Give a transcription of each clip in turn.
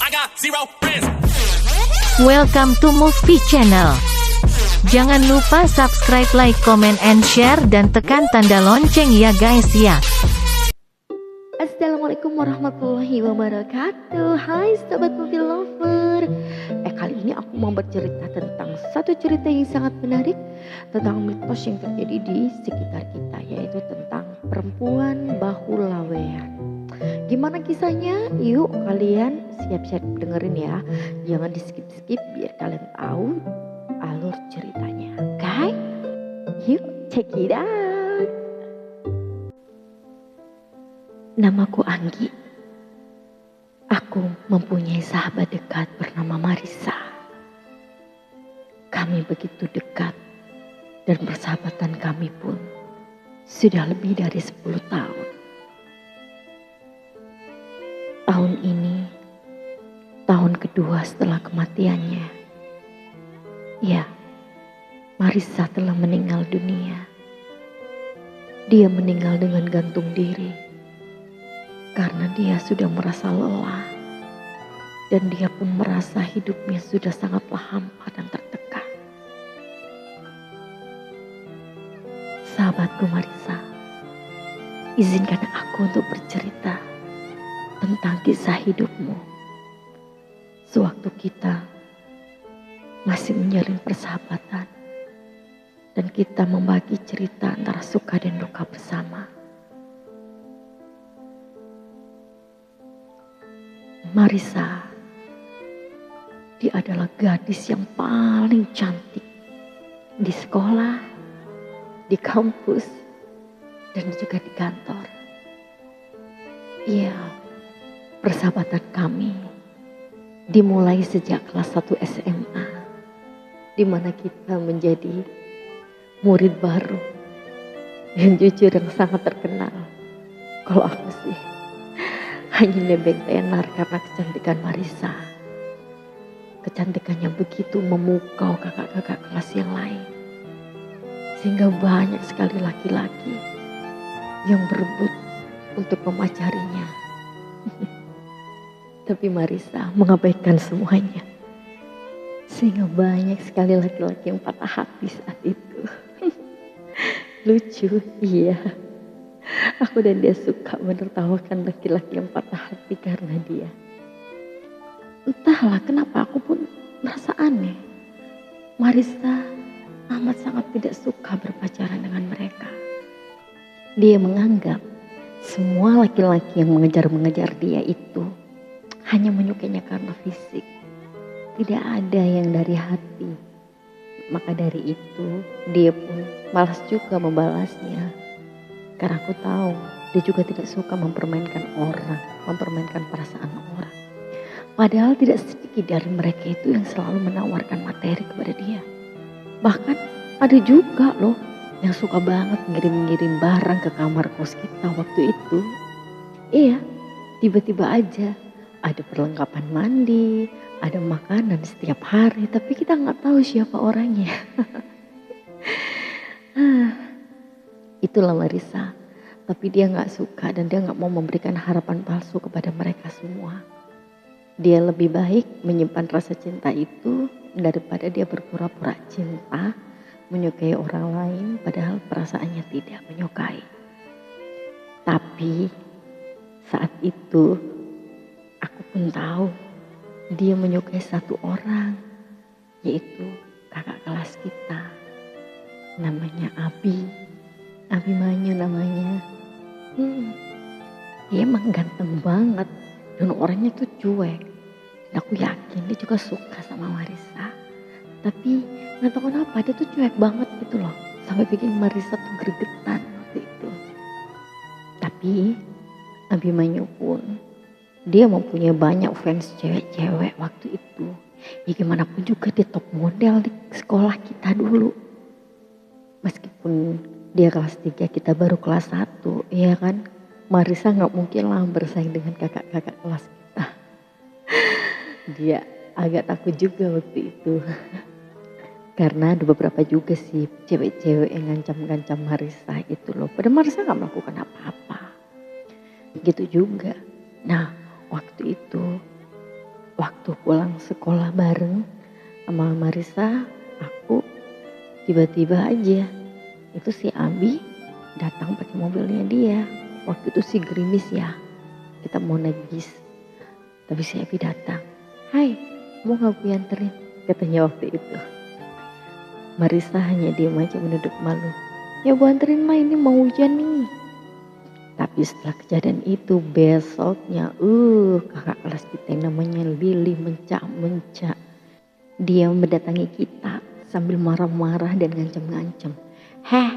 I got zero friends. Welcome to Movie Channel. Jangan lupa subscribe, like, comment, and share, dan tekan tanda lonceng ya guys ya. Assalamualaikum warahmatullahi wabarakatuh. Hai sobat movie lover. Kali ini aku mau bercerita tentang satu cerita yang sangat menarik tentang mitos yang terjadi di sekitar kita, yaitu tentang perempuan bahu lawean. Gimana kisahnya? Yuk kalian siap-siap dengerin ya. Jangan di skip-skip biar kalian tahu alur ceritanya. Oke? Yuk check it out. Namaku Anggi. Aku mempunyai sahabat dekat bernama Marissa. Kami begitu dekat dan persahabatan kami pun sudah lebih dari 10 tahun. Tahun ini, tahun kedua setelah kematiannya. Ya, Marissa telah meninggal dunia. Dia meninggal dengan gantung diri. Karena dia sudah merasa lelah dan dia pun merasa hidupnya sudah sangatlah hampa dan tertekan. Sahabatku Marissa, izinkan aku untuk bercerita tentang kisah hidupmu sewaktu kita masih menjalin persahabatan dan kita membagi cerita antara suka dan duka bersama. Marissa, dia adalah gadis yang paling cantik di sekolah, di kampus, dan juga di kantor. Iya, persahabatan kami dimulai sejak kelas 1 SMA, di mana kita menjadi murid baru yang jujur yang sangat terkenal. Kalau aku sih hanya nebeng tenar karena kecantikan Marissa. Kecantikannya begitu memukau kakak-kakak kelas yang lain. Sehingga banyak sekali laki-laki yang berebut untuk memacarinya. Tapi Marissa mengabaikan semuanya. Sehingga banyak sekali laki-laki yang patah hati saat itu. Lucu, iya. Aku dan dia suka menertawakan laki-laki yang patah hati karena dia. Entahlah kenapa aku pun merasa aneh. Marissa amat sangat tidak suka berpacaran dengan mereka. Dia menganggap semua laki-laki yang mengejar-mengejar dia itu hanya menyukainya karena fisik. Tidak ada yang dari hati. Maka dari itu dia pun malas juga membalasnya. Karena aku tahu dia juga tidak suka mempermainkan orang, mempermainkan perasaan orang. Padahal tidak sedikit dari mereka itu yang selalu menawarkan materi kepada dia. Bahkan ada juga loh yang suka banget ngirim-ngirim barang ke kamar kos kita waktu itu. Iya, tiba-tiba aja ada perlengkapan mandi, ada makanan setiap hari, tapi kita nggak tahu siapa orangnya. Itulah Marissa, tapi dia gak suka dan dia gak mau memberikan harapan palsu kepada mereka semua. Dia lebih baik menyimpan rasa cinta itu daripada dia berpura-pura cinta, menyukai orang lain padahal perasaannya tidak menyukai. Tapi saat itu aku pun tahu dia menyukai satu orang, yaitu kakak kelas kita, namanya Abi. Abimanyu namanya. Dia emang ganteng banget dan orangnya tuh cuek. Dan aku yakin dia juga suka sama Marissa. Tapi gak tahu kenapa dia tuh cuek banget gitu loh. Sampai bikin Marissa tuh gregetan waktu itu. Tapi Abimanyu pun dia mempunyai banyak fans cewek-cewek waktu itu. Ya gimana pun juga dia top model di sekolah kita dulu. Meskipun dia kelas 3, kita baru kelas 1, ya kan? Marissa gak mungkin lah bersaing dengan kakak-kakak kelas kita. Dia agak takut juga waktu itu. Karena ada beberapa juga sih cewek-cewek yang ngancam-ngancam Marissa itu loh. Padahal Marissa gak melakukan apa-apa. Gitu juga. Nah waktu itu waktu pulang sekolah bareng sama Marisa, aku tiba-tiba aja itu si Abi datang pakai mobilnya dia. Waktu itu si gerimis ya, kita mau naik bis. Tapi si Abi datang, "Hai, mau gak gue anterin?" Katanya waktu itu. Marisa hanya diam aja menunduk malu. "Ya gue anterin lah, ini mau hujan nih." Tapi setelah kejadian itu besoknya, kakak kelas kita yang namanya Lili mencak-mencak. Dia mendatangi kita sambil marah-marah dan ngancem-ngancem. "Heh,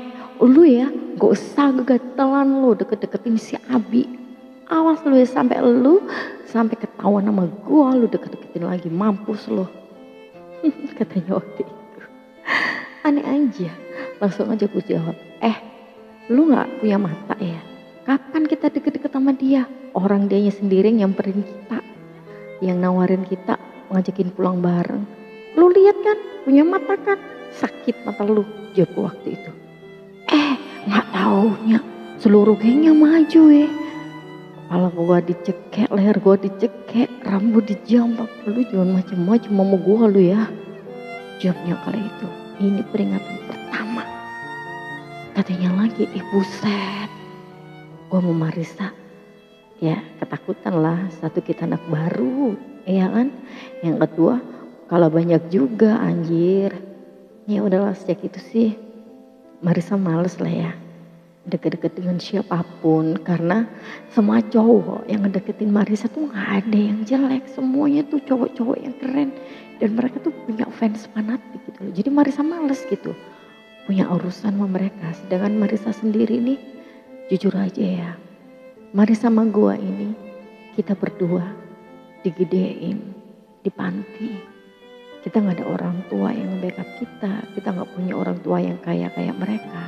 lu ya gak usah gegatelan lu deket-deketin si Abi. Awas lu ya sampai ketahuan sama gua lu deket-deketin lagi, mampus lu." Katanya waktu itu. Aneh aja, langsung aja gue jawab, "Lu gak punya mata ya? Kapan kita deket-deket sama dia? Orang dianya sendiri yang nyamperin kita, yang nawarin kita, ngajakin pulang bareng. Lu lihat kan, punya mata kan? Sakit mata lu," jawab waktu itu. Gak taunya seluruh gengnya maju ya. Kepala gua dicekek, leher gua dicekek, rambut dijambak. "Lu jangan macem-macem sama gua lu ya." Jawabnya kali itu, "Ini peringatan pertama." Katanya lagi, buset. Gua mau Marisa, ya ketakutan lah. Satu, kita anak baru, ya kan. Yang kedua, kalau banyak juga anjir. Ya udahlah, sejak itu sih Marisa males lah ya deket-deket dengan siapapun. Karena semua cowok yang ngedeketin Marisa tuh gak ada yang jelek. Semuanya tuh cowok-cowok yang keren. Dan mereka tuh punya fans fanatik gitu loh. Jadi Marisa males gitu punya urusan sama mereka. Sedangkan Marisa sendiri nih, jujur aja ya, Marisa sama gua ini, kita berdua digedein di panti. Kita gak ada orang tua yang backup kita gak punya orang tua yang kaya kayak mereka.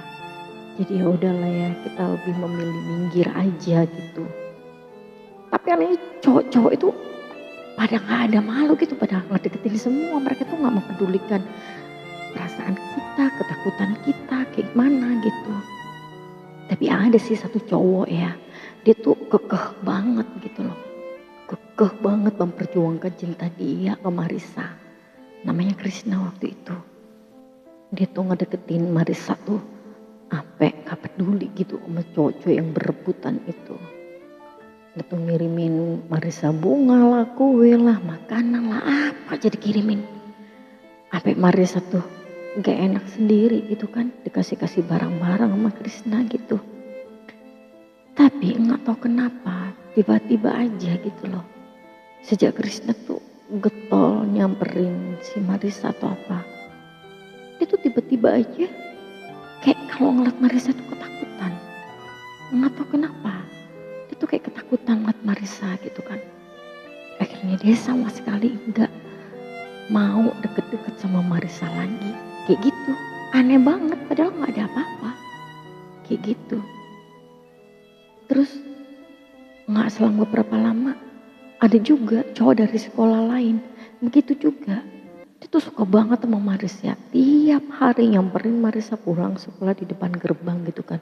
Jadi ya udahlah ya, kita lebih memilih minggir aja gitu. Tapi anehnya cowok-cowok itu pada gak ada malu gitu, pada ngedeketin semua. Mereka tuh gak mempedulikan perasaan kita, ketakutan kita kayak mana gitu. Tapi ada sih satu cowok ya, dia tuh kekeh banget gitu loh. Kekeh banget memperjuangkan cinta dia ke Marisa. Namanya Krishna waktu itu. Dia tuh ngedeketin Marisa tuh sampai gak peduli gitu sama cowok-cowok yang berebutan itu. Dia tuh ngirimin Marisa bunga lah, kue lah, makanan lah, apa aja dikirimin. Sampai Marisa tuh gak enak sendiri gitu kan, dikasih-kasih barang-barang sama Krishna gitu. Tapi gak tahu kenapa tiba-tiba aja gitu loh, sejak Krishna tuh getol nyamperin si Marisa atau apa, dia tuh tiba-tiba aja kayak kalau ngeliat Marisa tuh ketakutan. Gak tahu kenapa dia tuh kayak ketakutan ngeliat Marisa gitu kan. Akhirnya dia sama sekali gak mau deket-deket sama Marisa lagi. Kayak gitu, aneh banget padahal gak ada apa-apa. Kayak gitu. Terus gak selang beberapa lama, ada juga cowok dari sekolah lain, begitu juga. Dia tuh suka banget sama Marisa, tiap hari nyamperin Marisa pulang sekolah di depan gerbang gitu kan.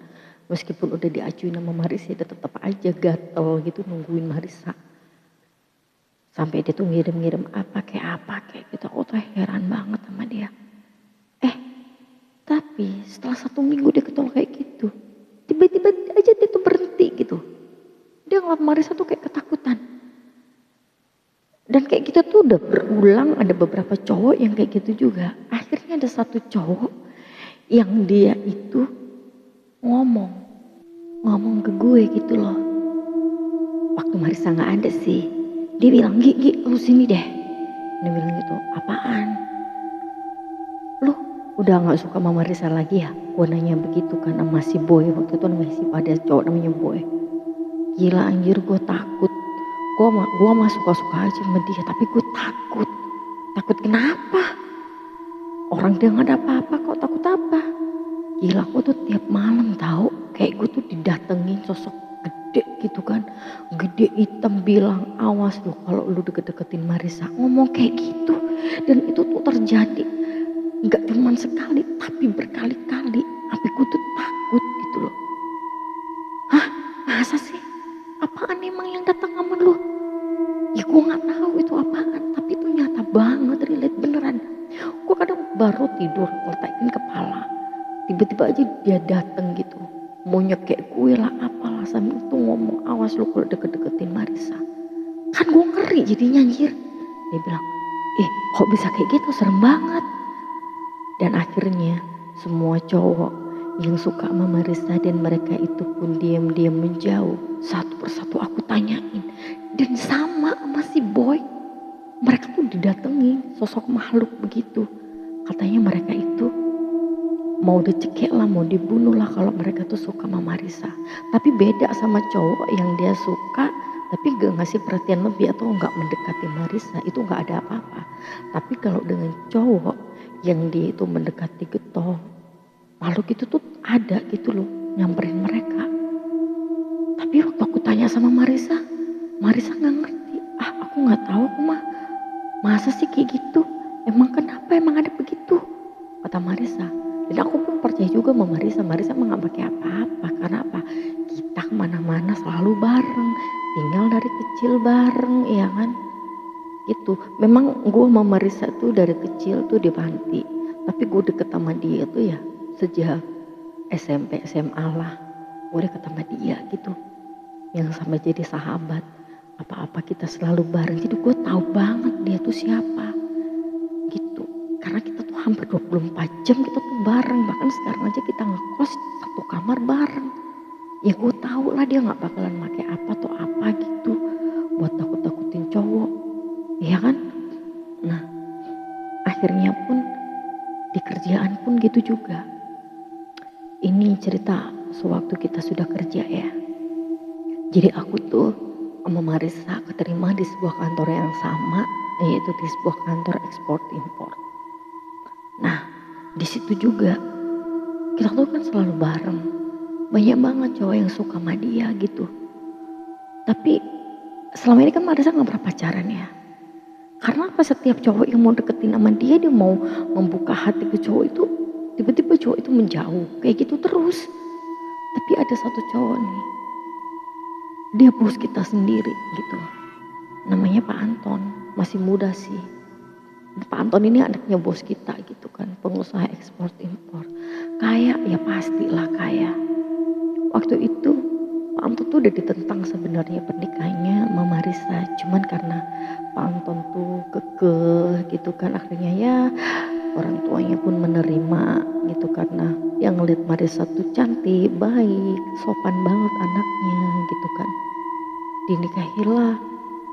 Meskipun udah diacuin sama Marisa, dia tetap aja gatel gitu nungguin Marisa. Sampai dia tuh ngirim-ngirim apa kayak gitu. Aku tuh heran banget sama dia. Tapi setelah 1 minggu dia ketol kayak gitu, tiba-tiba aja dia tuh berhenti gitu. Dia ngeliat Marisa tuh kayak ketakutan. Dan kayak gitu tuh udah berulang, ada beberapa cowok yang kayak gitu juga. Akhirnya ada satu cowok yang dia itu ngomong ke gue gitu loh. Waktu Marisa gak ada sih, dia bilang, Gi, lu sini deh. Dia bilang gitu, "Apaan? Lu udah gak suka sama Marisa lagi ya?" Gue nanya begitu kan sama si Boy. Waktu itu namanya si pada cowok namanya Boy. Gila anjir, gue takut. Gue mah suka-suka aja sama dia, tapi gue takut. Takut kenapa? Orang dia gak ada apa-apa kok, takut apa? Gila, aku tuh tiap malam tahu kayak gue tuh didatengin sosok gede gitu kan. Gede hitam bilang, "Awas lu kalau lu deket-deketin Marisa." Ngomong kayak gitu. Dan itu tuh terjadi gak cuma sekali, tapi berkali-kali. Tapi gue tuh takut gitu loh. Hah? Masa sih? Apaan emang yang datang sama lu? Ya gue gak tahu itu apaan. baru tidur letakin kepala, tiba-tiba aja dia dateng gitu, mau nyekek gue lah apalah, sambil itu ngomong, awas lu kalau deket-deketin Marissa. Kan gue ngeri jadinya anjir. Dia bilang, kok bisa kayak gitu, serem banget. Dan akhirnya semua cowok yang suka sama Marissa dan mereka itu pun diam-diam menjauh. Satu persatu aku tanyain. Dan sama si Boy, mereka tuh didatengin sosok makhluk begitu. Katanya mereka itu mau dicekik lah, mau dibunuh lah kalau mereka tuh suka sama Marissa. Tapi beda sama cowok yang dia suka tapi gak ngasih perhatian lebih atau gak mendekati Marissa, itu gak ada apa-apa. Tapi kalau dengan cowok yang dia itu mendekati getol, makhluk itu tuh ada gitu loh, nyamperin mereka. Tapi waktu aku tanya sama Marissa gak ngerti. Aku gak tahu, aku masa sih kayak gitu, emang kenapa, emang ada begitu, kata Marissa. Dan aku pun percaya juga sama Marissa emang gak pakai apa-apa. Karena apa? Kita kemana-mana selalu bareng, tinggal dari kecil bareng, ya kan? Gitu. Memang gue sama Marissa tuh dari kecil tuh di panti, tapi gue deket sama dia tuh ya sejak SMP SMA lah. Gue deket sama dia gitu, yang sampai jadi sahabat. Apa-apa kita selalu bareng. Jadi gue tahu banget dia tuh siapa gitu. Karena kita tuh hampir 24 jam kita tuh bareng. Bahkan sekarang aja kita ngekos satu kamar bareng. Ya gue tahu lah dia gak bakalan pakai apa atau apa gitu buat takut-takutin cowok, ya kan? Nah, akhirnya pun di kerjaan pun gitu juga. Ini cerita sewaktu kita sudah kerja ya. Jadi aku tuh sama Marissa keterima di sebuah kantor yang sama, yaitu di sebuah kantor ekspor impor. Nah, di situ juga kita tuh kan selalu bareng. Banyak banget cowok yang suka sama dia gitu. Tapi selama ini kan Marissa gak pernah pacaran ya. Karena apa, setiap cowok yang mau deketin sama dia mau membuka hati ke cowok itu, tiba-tiba cowok itu menjauh. Kayak gitu terus. Tapi ada satu cowok nih, dia bos kita sendiri gitu. Namanya Pak Anton, masih muda sih. Pak Anton ini anaknya bos kita gitu kan, pengusaha ekspor impor. Kaya ya pastilah kaya. Waktu itu Pak Anton tuh udah ditentang sebenarnya pernikahannya sama Marissa. Cuman karena Pak Anton tuh kekeh gitu kan, akhirnya ya orang tuanya pun menerima gitu. Karena yang ngeliat Marissa tuh cantik, baik, sopan banget anaknya gitu kan. Dinikahilah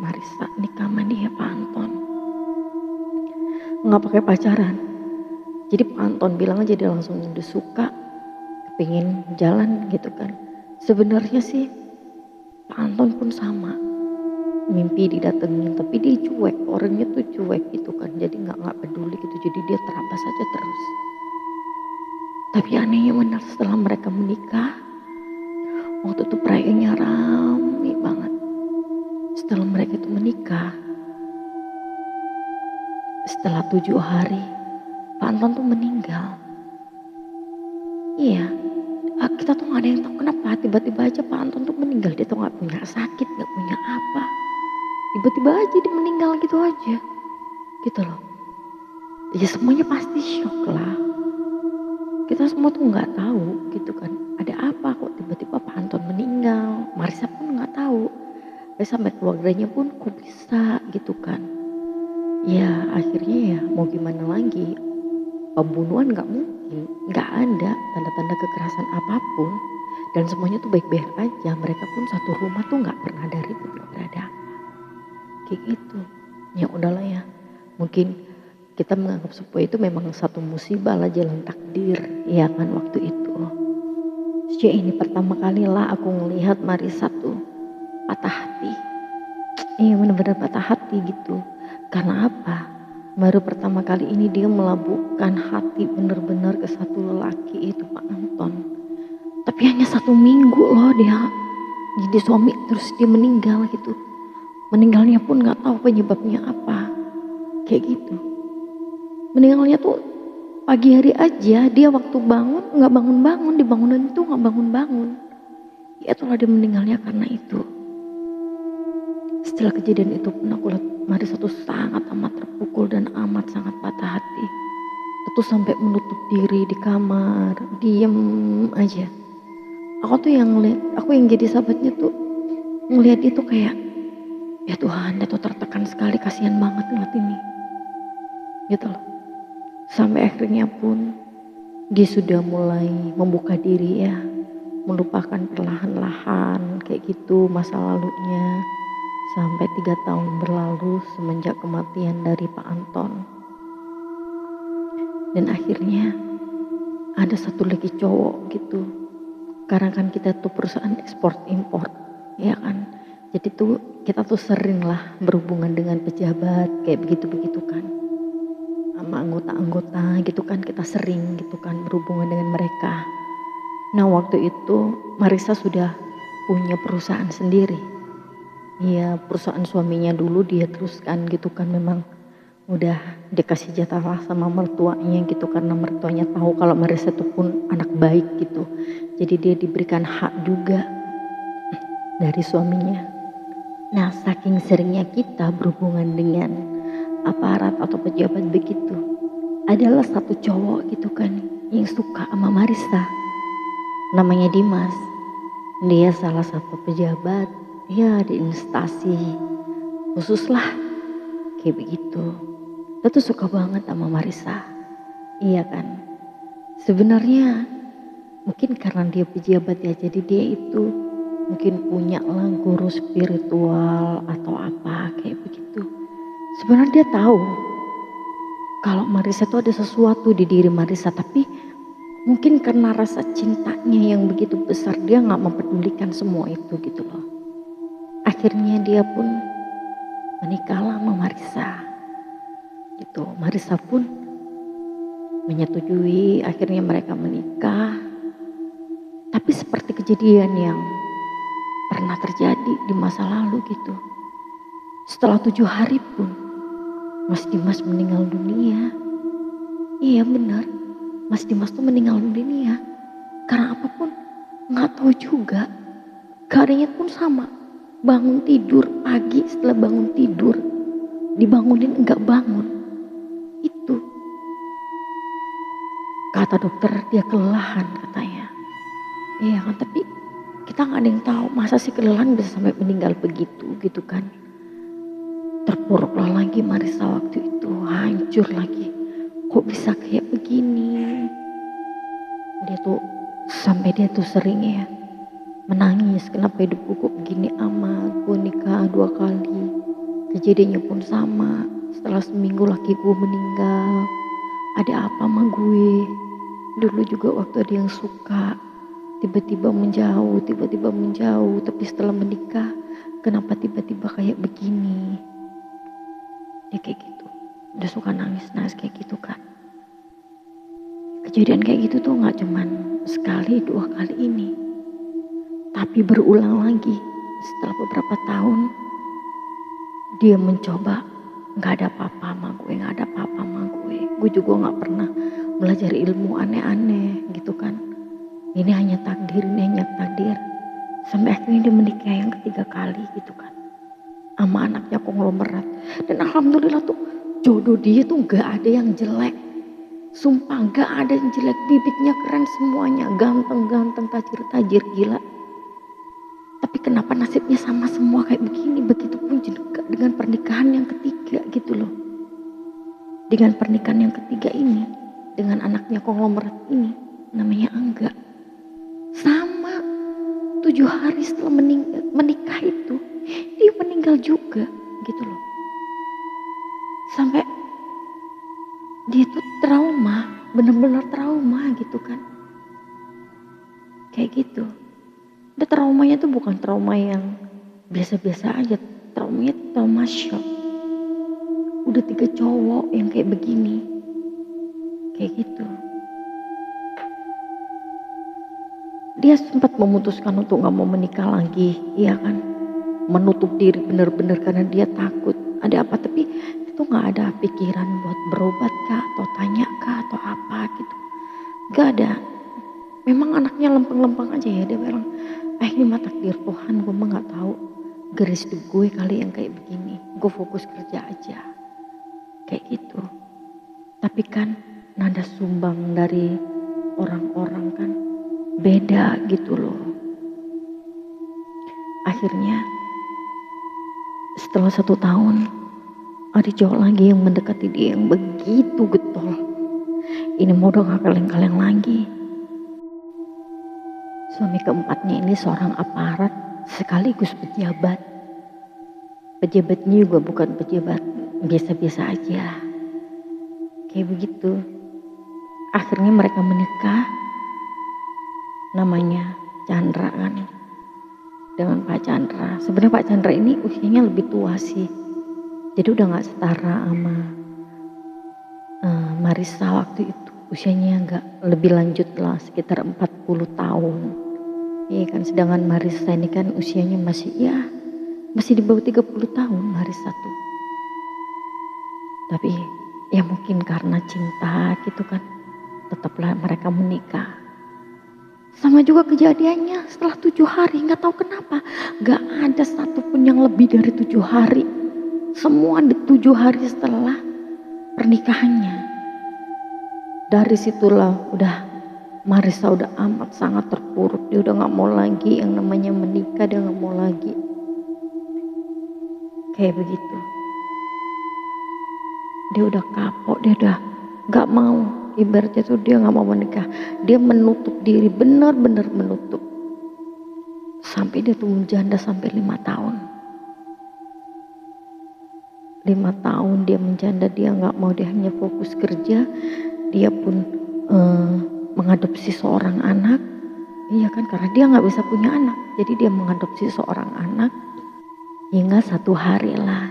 Marissa, nikah sama dia Pak Anton. Nggak pakai pacaran. Jadi Pak Anton bilang aja dia langsung udah suka, pengen jalan gitu kan. Sebenarnya sih Pak Anton pun sama, mimpi didatengin, tapi dia cuek, orangnya tuh cuek gitu kan. Jadi nggak peduli gitu, jadi dia terabas aja terus. Tapi anehnya benar, setelah mereka menikah, waktu itu perayaannya rame banget. Setelah mereka itu menikah, setelah 7 hari, Pak Anton tuh meninggal. Iya, kita tuh gak ada yang tahu kenapa tiba-tiba aja Pak Anton tuh meninggal. Dia tuh gak punya sakit, gak punya apa, tiba-tiba aja dia meninggal gitu aja gitu loh. Ya semuanya pasti shock lah. Kita semua tuh gak tahu gitu kan, ada apa kok tiba-tiba Pak Anton meninggal. Marissa pun gak tahu, sampai keluarganya pun kok bisa gitu kan. Ya akhirnya ya mau gimana lagi, pembunuhan gak mungkin, gak ada tanda-tanda kekerasan apapun. Dan semuanya tuh baik-baik aja, mereka pun satu rumah tuh gak pernah ada ribut, gak pernah ada apa. Kayak gitu, ya udahlah ya. Mungkin kita menganggap sebuah itu memang satu musibah lah, jalan takdir, ya kan waktu itu. Sejak ini pertama kali lah aku ngelihat Marissa tuh patah hati. Iya benar-benar patah hati gitu. Karena apa? Baru pertama kali ini dia melabuhkan hati benar-benar ke satu lelaki, itu Pak Anton. Tapi hanya 1 minggu loh dia jadi suami, terus dia meninggal gitu. Meninggalnya pun gak tahu penyebabnya apa. Kayak gitu. Meninggalnya tuh pagi hari aja, dia waktu bangun gak bangun-bangun, dibangunin itu gak bangun-bangun. Ya itulah dia meninggalnya karena itu. Setelah kejadian itu pun aku lihat Marissa tuh sangat amat terpukul dan amat sangat patah hati. tuh sampai menutup diri di kamar, diem aja. Aku yang jadi sahabatnya tuh ngelihat itu kayak, ya Tuhan, dia tuh tertekan sekali, kasihan banget ngeliat ini. Gitu loh. Sampai akhirnya pun dia sudah mulai membuka diri ya, melupakan perlahan-lahan kayak gitu masa lalunya. Sampai 3 tahun berlalu semenjak kematian dari Pak Anton. Dan akhirnya ada satu lagi cowok gitu. Karena kan kita tuh perusahaan ekspor impor, ya kan. Jadi tuh kita tuh sering lah berhubungan dengan pejabat kayak begitu-begitu kan. Sama anggota-anggota gitu kan, kita sering gitu kan berhubungan dengan mereka. Nah waktu itu Marissa sudah punya perusahaan sendiri. Iya, perusahaan suaminya dulu dia teruskan gitu kan, memang udah dikasih jatah lah sama mertuanya gitu, karena mertuanya tahu kalau Marissa itu pun anak baik gitu. Jadi dia diberikan hak juga dari suaminya. Nah saking seringnya kita berhubungan dengan aparat atau pejabat begitu, adalah satu cowok gitu kan yang suka sama Marissa. Namanya Dimas. Dia salah satu pejabat ya di instansi khusus lah kayak begitu. Dia tuh suka banget sama Marissa. Iya kan. Sebenarnya mungkin karena dia pejabat ya, jadi dia itu mungkin punya lah guru spiritual atau apa kayak begitu. Sebenarnya dia tahu kalau Marissa itu ada sesuatu di diri Marissa, tapi mungkin karena rasa cintanya yang begitu besar dia nggak mempedulikan semua itu gitu loh. Akhirnya dia pun menikahlah sama Marissa. Gitu. Marissa pun menyetujui, akhirnya mereka menikah. Tapi seperti kejadian yang pernah terjadi di masa lalu gitu. Setelah 7 hari pun Mas Dimas meninggal dunia. Iya benar, Mas Dimas tuh meninggal dunia. Karena apapun nggak tahu juga. Keadaannya pun sama. Bangun tidur pagi, setelah bangun tidur dibangunin enggak bangun. Itu kata dokter dia kelelahan katanya. Iya kan, tapi kita nggak ada yang tahu masa sih kelelahan bisa sampai meninggal begitu gitu kan. Terpuruklah lagi Marissa waktu itu, hancur lagi. Kok bisa kayak begini? Dia tuh sampai dia tuh sering ya menangis, kenapa hidupku kok begini amat, gue nikah 2 kali, kejadiannya pun sama, setelah seminggu laki gue meninggal, ada apa sama gue, dulu juga waktu ada yang suka, tiba-tiba menjauh, tapi setelah menikah, kenapa tiba-tiba kayak begini, dia kayak gitu, udah suka nangis kayak gitu kan. Kejadian kayak gitu tuh gak cuman sekali 2 kali ini, tapi berulang lagi. Setelah beberapa tahun dia mencoba, gak ada apa-apa sama gue, gak ada apa-apa sama gue juga gak pernah belajar ilmu aneh-aneh gitu kan, ini hanya takdir, sampai akhirnya dia menikah yang ketiga kali gitu kan, sama anaknya konglomerat. Dan alhamdulillah tuh jodoh dia tuh gak ada yang jelek, sumpah gak ada yang jelek, bibitnya keren semuanya, ganteng, tajir, gila. Tapi kenapa nasibnya sama semua kayak begini? Begitupun juga dengan pernikahan yang ketiga gitu loh. Dengan pernikahan yang ketiga ini, dengan anaknya konglomerat ini, namanya Angga. Sama, 7 hari setelah menikah itu, dia meninggal juga gitu loh. Sampai dia tuh trauma, bener-bener trauma gitu kan. Kayak gitu. Dan traumanya tuh bukan trauma yang biasa-biasa aja, traumanya trauma shock. Udah 3 cowok yang kayak begini, kayak gitu. Dia sempat memutuskan untuk gak mau menikah lagi, iya kan. Menutup diri bener-bener karena dia takut ada apa, tapi itu gak ada pikiran buat berobat kah, atau tanya kah, atau apa gitu. Gak ada. Memang anaknya lempeng-lempeng aja ya, dia bilang, ini mah takdir Tuhan, gue mah gak tahu garis hidup gue kali yang kayak begini, gue fokus kerja aja, kayak gitu. Tapi kan nada sumbang dari orang-orang kan beda gitu loh. Akhirnya setelah 1 tahun ada cowok lagi yang mendekati dia yang begitu getol. Ini mau udah gak kaleng-kaleng lagi. Suami keempatnya ini seorang aparat sekaligus pejabat. Pejabatnya juga bukan pejabat biasa-biasa aja. Kayak begitu. Akhirnya mereka menikah. Namanya Chandra kan. Dengan Pak Chandra. Sebenarnya Pak Chandra ini usianya lebih tua sih. Jadi udah gak setara sama Marissa waktu itu. Usianya gak lebih lanjut lah, sekitar 40 tahun. Iya kan, sedangkan Marissa ini kan usianya masih di bawah 30 tahun Marissa tuh. Tapi ya mungkin karena cinta gitu kan, tetaplah mereka menikah. Sama juga kejadiannya setelah 7 hari, gak tahu kenapa gak ada satupun yang lebih dari 7 hari. Semua 7 hari setelah pernikahannya. Dari situlah Marissa udah amat sangat terpuruk. Dia udah gak mau lagi yang namanya menikah, dia gak mau lagi. Kayak begitu. Dia udah kapok, dia udah gak mau. Ibaratnya tuh dia gak mau menikah. Dia menutup diri, benar-benar menutup. Sampai dia tuh menjanda sampai 5 tahun. 5 tahun dia menjanda, dia gak mau, dia hanya fokus kerja. Dia pun mengadopsi seorang anak. Iya kan, karena dia gak bisa punya anak. Jadi dia mengadopsi seorang anak. Hingga 1 hari lah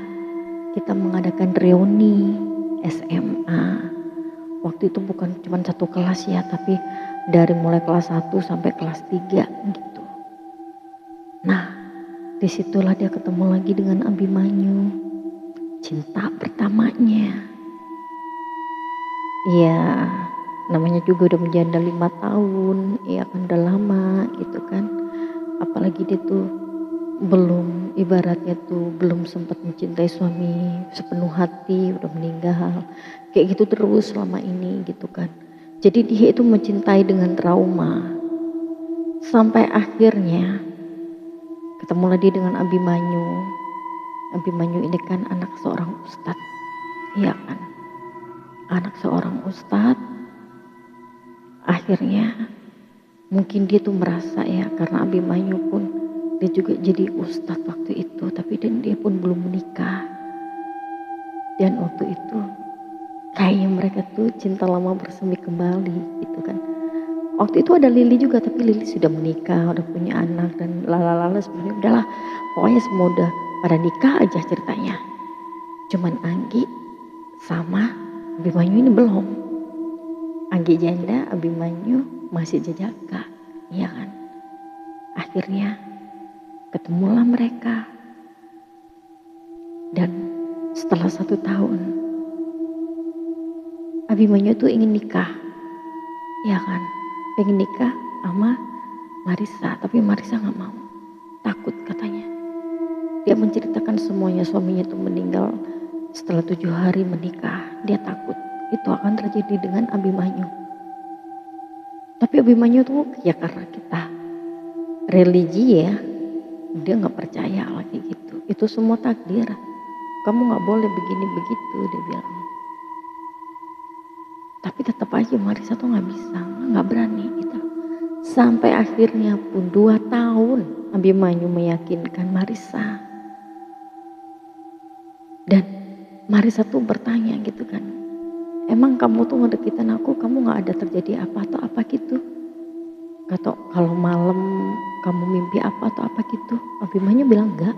kita mengadakan reuni SMA. Waktu itu bukan cuma 1 kelas ya, tapi dari mulai kelas 1 sampai kelas 3 gitu. Nah, disitulah dia ketemu lagi dengan Abimanyu, cinta pertamanya. Iya, namanya juga udah menjanda 5 tahun, ya kan udah lama gitu kan. Apalagi dia tuh belum, ibaratnya tuh belum sempat mencintai suami sepenuh hati, udah meninggal. Kayak gitu terus selama ini gitu kan. Jadi dia itu mencintai dengan trauma. Sampai akhirnya ketemulah dia dengan Abimanyu. Abimanyu ini kan anak seorang ustadz. Iya kan. Anak seorang ustadz. Akhirnya mungkin dia tuh merasa ya, karena Abimanyu pun dia juga jadi ustadz waktu itu, tapi dia pun belum menikah. Dan waktu itu kayaknya mereka tuh cinta lama bersemi kembali gitu kan. Waktu itu ada Lili juga, tapi Lili sudah menikah, udah punya anak dan lalala sebenarnya udahlah, pokoknya semua udah pada nikah aja ceritanya. Cuman Anggi sama Abimanyu ini belum. Anggi janda, Abimanyu masih jajaka, iya kan. Akhirnya ketemulah mereka. Dan setelah 1 tahun Abimanyu tuh ingin nikah, iya kan. Pengen nikah sama Marissa, tapi Marissa gak mau, takut katanya. Dia menceritakan semuanya, suaminya tuh meninggal setelah 7 hari menikah. Dia takut itu akan terjadi dengan Abimanyu. Tapi Abimanyu tuh ya karena kita religi ya, dia gak percaya lagi gitu. Itu semua takdir, kamu gak boleh begini begitu, dia bilang. Tapi tetap aja Marissa tuh gak bisa, gak berani gitu. Sampai akhirnya pun 2 tahun Abimanyu meyakinkan Marissa. Dan Marissa tuh bertanya gitu kan, emang kamu tuh ngedeketin aku, kamu gak ada terjadi apa atau apa gitu? Atau kalau malam kamu mimpi apa atau apa gitu? Abimanyu bilang enggak.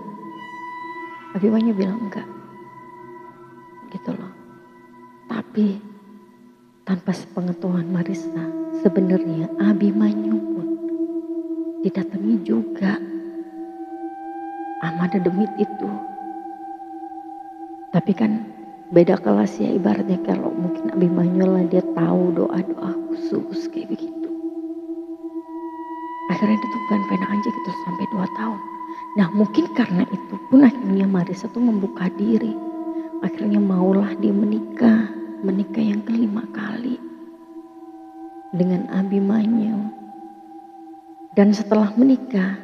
Abimanyu bilang enggak. Gitu loh. Tapi tanpa sepengetahuan Marissa, sebenarnya Abimanyu pun didatangi juga sama Dedemit itu. Tapi kan beda kelas ya, ibaratnya kalau mungkin Abimanyu lah dia tahu doa-doa khusus kayak begitu. Akhirnya dia tuh pengen aja gitu sampai 2 tahun. Nah mungkin karena itu pun akhirnya Marissa tuh membuka diri. Akhirnya maulah dia menikah yang ke-5 kali. dengan Abimanyu. Dan setelah menikah,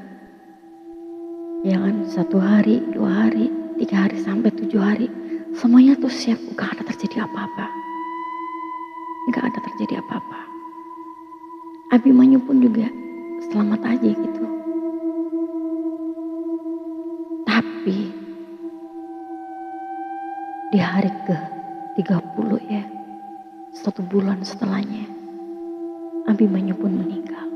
ya kan, 1 hari, 2 hari, 3 hari, sampai 7 hari, semuanya tuh siap, gak ada terjadi apa-apa. Gak ada terjadi apa-apa. Abimanyu pun juga selamat aja gitu. Tapi di hari ke-30 ya, 1 bulan setelahnya, Abimanyu pun meninggal.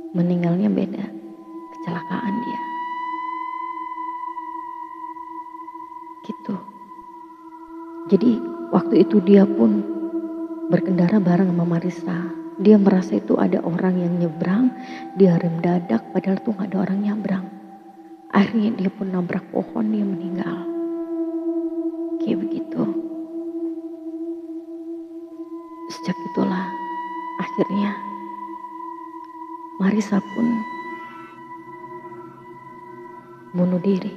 Meninggalnya beda, kecelakaan dia. Gitu. Jadi waktu itu dia pun berkendara bareng sama Marissa. Dia merasa itu ada orang yang nyebrang, dia rem dadak padahal tuh gak ada orang nyebrang. Akhirnya dia pun nabrak pohon, dia meninggal. Kayak begitu. Sejak itulah akhirnya Marissa pun bunuh diri,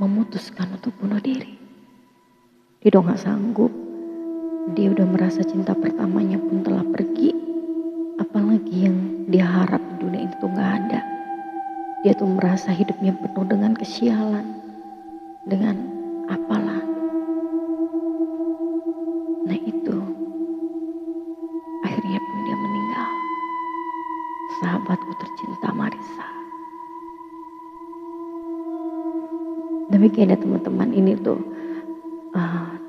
memutuskan untuk bunuh diri. Dia udah gak sanggup, dia udah merasa cinta pertamanya pun telah pergi. Apalagi yang dia harap di dunia itu tuh gak ada. Dia tuh merasa hidupnya penuh dengan kesialan, dengan apalah. Nah itu, akhirnya pun dia meninggal. Sahabatku tercinta Marissa. Demikian ya teman-teman, ini tuh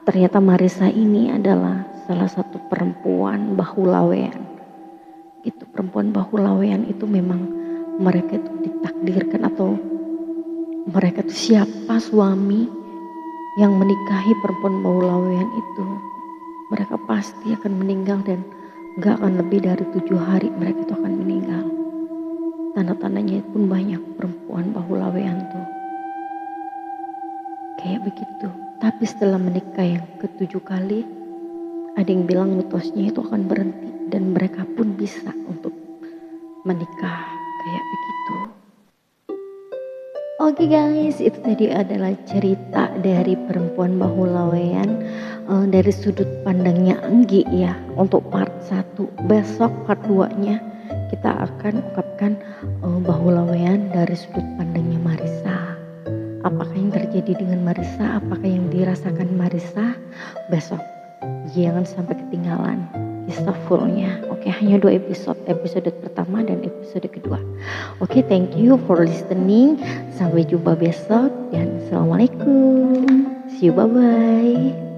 ternyata Marissa ini adalah salah satu perempuan bahulawean. Gitu, perempuan bahulawean itu memang mereka itu ditakdirkan, atau mereka itu siapa suami yang menikahi perempuan bahulawean itu, mereka pasti akan meninggal, dan gak akan lebih dari 7 hari mereka itu akan meninggal. Tanda-tandanya pun banyak perempuan bahulawean tuh kayak begitu. Tapi setelah menikah yang ke-7 kali, ada yang bilang mitosnya itu akan berhenti, dan mereka pun bisa untuk menikah kayak begitu. Oke guys, itu tadi adalah cerita dari perempuan bahulawean dari sudut pandangnya Anggi ya, untuk part 1. Besok part 2-nya kita akan ungkapkan bahulawean dari sudut pandangnya Marissa. Apakah yang terjadi dengan Marissa, apakah yang dirasakan Marissa? Besok jangan sampai ketinggalan kisah fullnya. Oke, hanya 2 episode pertama dan episode kedua. Oke, thank you for listening. Sampai jumpa besok dan assalamualaikum. See you, bye bye.